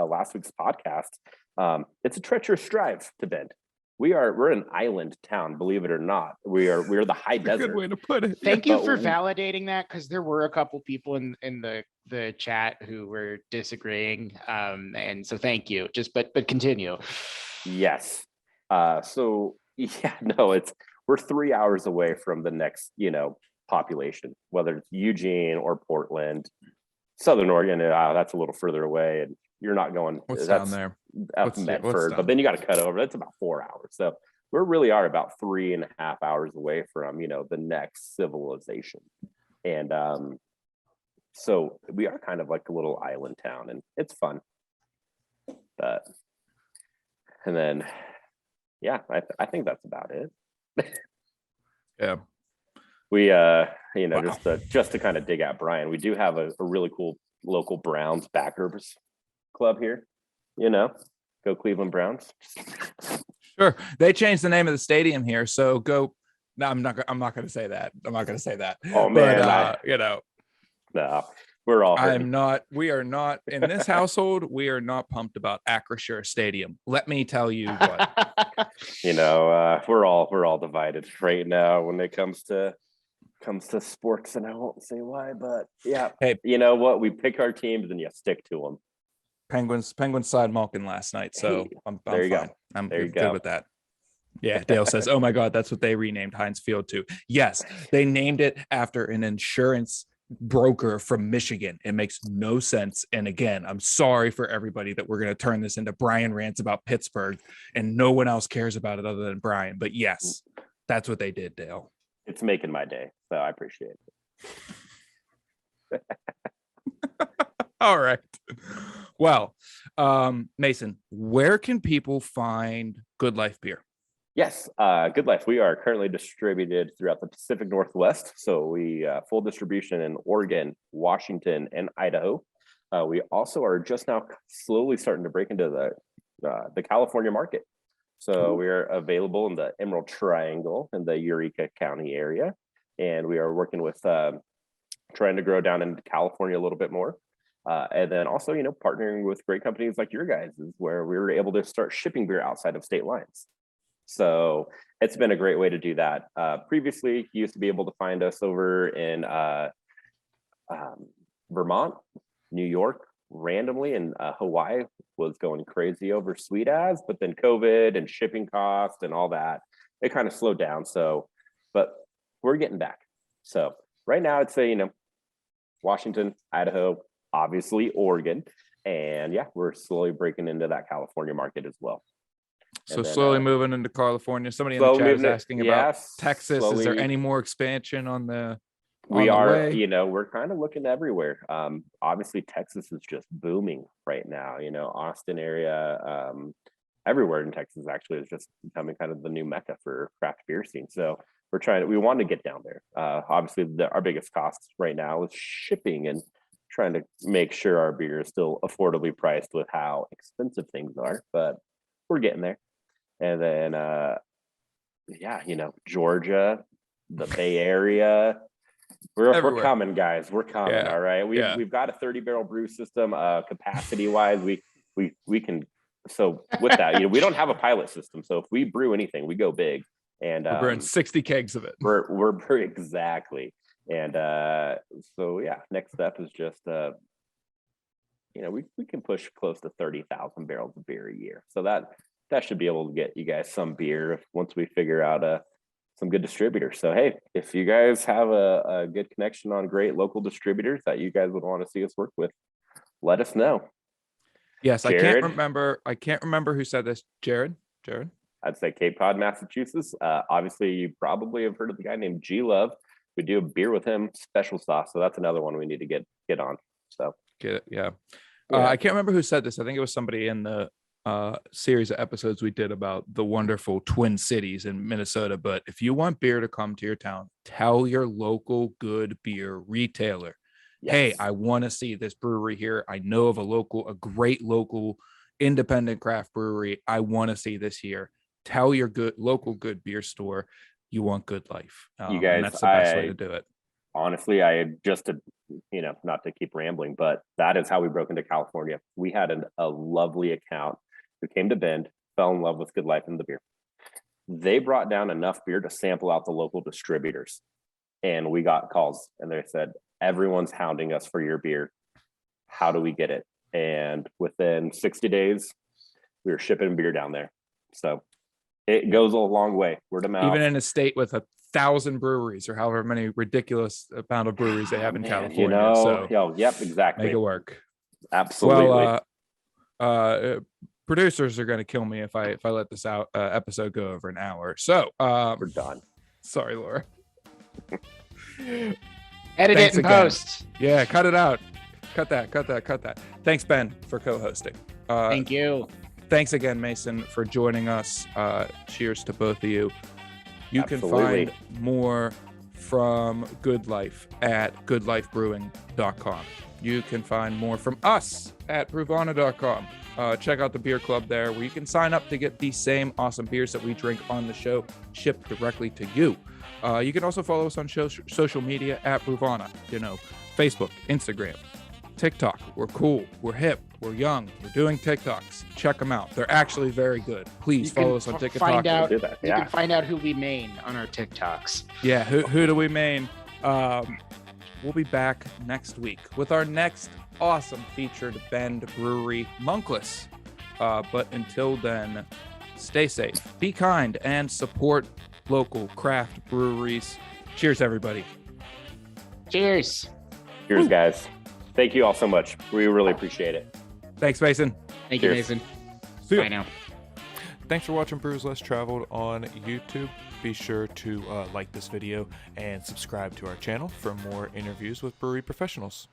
last week's podcast. It's a treacherous drive to Bend. We're an island town, believe it or not. We're the high That's a desert. good way to put it. Thank you for validating that, because there were a couple people in the chat who were disagreeing. And so thank you. But continue. Yes. So yeah, no, we're 3 hours away from the next, population, whether it's Eugene or Portland, Southern Oregon. That's a little further away, and you're not going. What's that's down there? Up Medford, but then you got to cut over. That's about 4 hours. So we really are about 3.5 hours away from, the next civilization. And so we are kind of like a little island town, and it's fun. But and then, yeah, I think that's about it. Yeah. We Wow. just to kind of dig at Brian, we do have a really cool local Browns backers club here. Go Cleveland Browns. Sure. They changed the name of the stadium here, so go. No, I'm not going to say that. I'm not going to say that. Oh man, but, no, we're all. We are not in this household. We are not pumped about Acrisure Stadium. Let me tell you what. We're all divided right now when it comes to sports, and I won't say why, but yeah. Hey, you know what? We pick our teams and you stick to them. Penguins side Malkin last night, so Hey, I'm there you fine. go. I'm There you good go. with that. Yeah, Dale says, "Oh my God, that's what they renamed Heinz Field to." Yes, they named it after an insurance broker from Michigan. It makes no sense. And again, I'm sorry for everybody that we're going to turn this into Brian rants about Pittsburgh, and no one else cares about it other than Brian. But yes, that's what they did, Dale. It's making my day, so I appreciate it. All right. Well, Mason, where can people find GoodLife beer? Yes, GoodLife. We are currently distributed throughout the Pacific Northwest. So we full distribution in Oregon, Washington, and Idaho. We also are just now slowly starting to break into the California market. So we are available in the Emerald Triangle in the Eureka County area, and we are working with trying to grow down into California a little bit more. And then also, partnering with great companies like your guys is where we were able to start shipping beer outside of state lines. So it's been a great way to do that. Previously, you used to be able to find us over in Vermont, New York, randomly, and Hawaii was going crazy over sweet as, but then COVID and shipping costs and all that, it kind of slowed down. So, but we're getting back. So right now, I'd say, Washington, Idaho, obviously Oregon, and yeah, we're slowly breaking into that California market as well. So then, slowly moving into California. Somebody in the chat is asking about Texas. Slowly, is there any more expansion on the? We're kind of looking everywhere. Obviously Texas is just booming right now. Austin area, everywhere in Texas actually is just becoming kind of the new mecca for craft beer scene. So we want to get down there. Obviously our biggest cost right now is shipping and trying to make sure our beer is still affordably priced with how expensive things are, but we're getting there. And then, Georgia, the Bay Area, we're coming, guys. We're coming. Yeah. All right. We've got a 30-barrel brew system. Capacity wise, we can. So with that, we don't have a pilot system. So if we brew anything, we go big. And we're brewing 60 kegs of it. We're exactly. And so yeah, next step is just we can push close to 30,000 barrels of beer a year. So that should be able to get you guys some beer once we figure out some good distributors. So hey, if you guys have a good connection on great local distributors that you guys would want to see us work with, let us know. Yes, Jared? I can't remember who said this. Jared. I'd say Cape Cod, Massachusetts. Obviously, you probably have heard of the guy named G Love. We do a beer with him, special sauce. So that's another one we need to get on. So get it, yeah. I can't remember who said this. I think it was somebody in the series of episodes we did about the wonderful Twin Cities in Minnesota. But if you want beer to come to your town, tell your local good beer retailer, yes, hey, I want to see this brewery here. I know of a great local independent craft brewery. I want to see this here. tell your local good beer store you want Good Life. You guys, and that's the best way to do it. Honestly, I just to, not to keep rambling, but that is how we broke into California. We had a lovely account who came to Bend, fell in love with Good Life and the beer. They brought down enough beer to sample out the local distributors. And we got calls and they said, everyone's hounding us for your beer. How do we get it? And within 60 days, we were shipping beer down there. So it goes a long way. Word of mouth. Even in a state with 1,000 breweries or however many ridiculous amount of breweries they have in California. Yep, exactly. Make it work. Absolutely. Well, producers are going to kill me if I let this episode go over an hour. So we're done. Sorry, Laura. Edit Thanks it in again. post. Yeah, cut it out. Cut that. Thanks, Ben, for co-hosting. Thank you. Thanks again, Mason, for joining us. Cheers to both of you. You Absolutely. can find more from Good Life at goodlifebrewing.com. You can find more from us at brewvana.com. Check out the beer club there where you can sign up to get the same awesome beers that we drink on the show shipped directly to you. You can also follow us on social media at Brewvana. Facebook, Instagram, TikTok. We're cool. We're hip. We're young. We're doing TikToks. Check them out. They're actually very good. Please follow us on TikTok. You can find out who we main on our TikToks. Yeah, who do we main? We'll be back next week with our next awesome featured Bend Brewery, Monkless. But until then, stay safe, be kind, and support local craft breweries. Cheers, everybody. Cheers. Cheers, guys. Thank you all so much. We really appreciate it. Thanks, Mason. Thank you, Mason. See ya. Bye now. Thanks for watching Brews Less Traveled on YouTube. Be sure to like this video and subscribe to our channel for more interviews with brewery professionals.